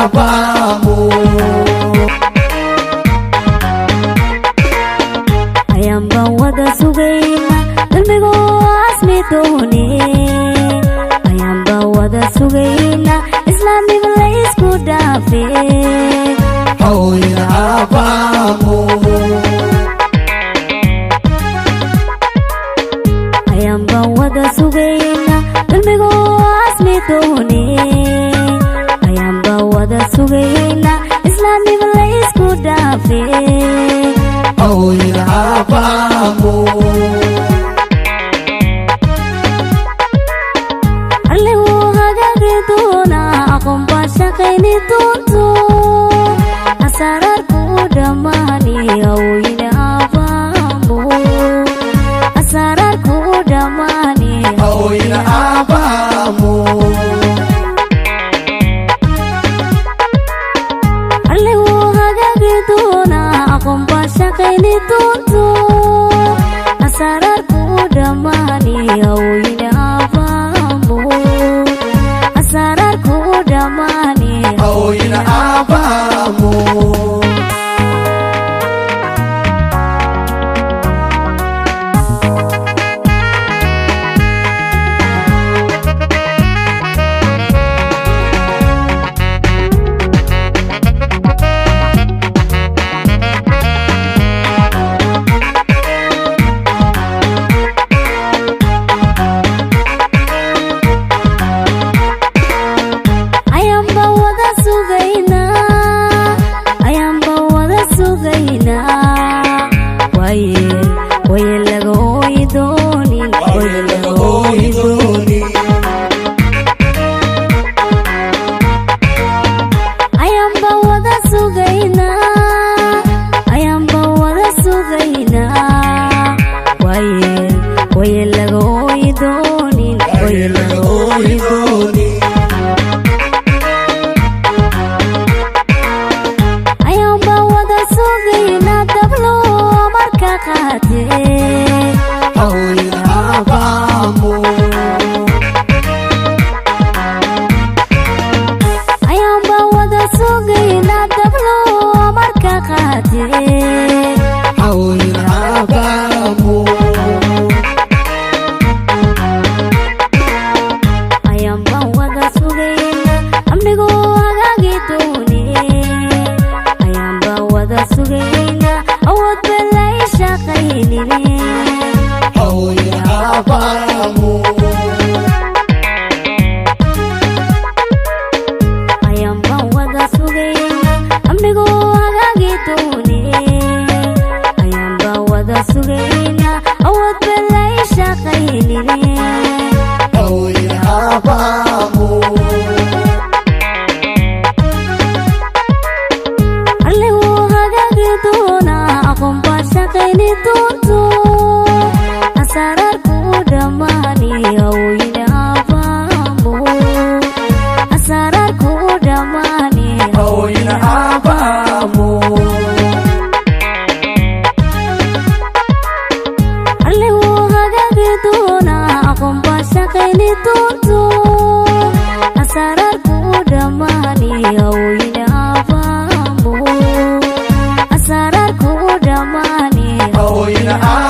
Aabo Aamu ayamba wada sugayna qalbigu asmi doone ayamba wada sugayna islaamiga la isku dhaafe Ooyine Aabo Aamu ayamba wada sugayna qalbigu asmi doone ayamba wada sugayna islaamiga la isku dhaafe Ooyine Aabo Aamu Allahu hagaagi doona aqoon baa shaqayni doonto asararku dhamaani Ooyine Aabo Aamu asararku dhamaani Ooyine Aabo Aamu Allahu hagaagi doona aqoon baa shaqayni doonto asararku dhamaani Ooyine Aabo Aamu asararku dhamaani Ooyine Aabo Aamu ayamba wada sugayna waye laga ooyi doonin Waye laga ooyi doonin ayamba wada sugayna waye laga ooyi doonin Waye laga ooyi doonin ayamba wada sugayna dablo marka qaate Ooyine Aabo Aamu ayamba wada sugayna dablo marka qaate Ooyine Aabo Aamu ayamba wada sugayna amnigu hagaagi doone ayamba wada sugayna awood balay shaqaynine Ooyine Aabo Aamu ayamba wada sugayna amnigu hagaagi doone ayamba wada sugayna awood balay shaqaynine Ooyine Aabo Aamu Allahu hagaagi doona aqoon baa shaqayni doonto asararku dhamaani Ooyine Aabo Aamu asararku dhamaani Ooyine Aabo Aamu Allahu hagaagi doona aqoon baa shaqayni doonto asararku dhamaani Ooyine Aabo Aamu asararku dhamaani Ooyine Aabo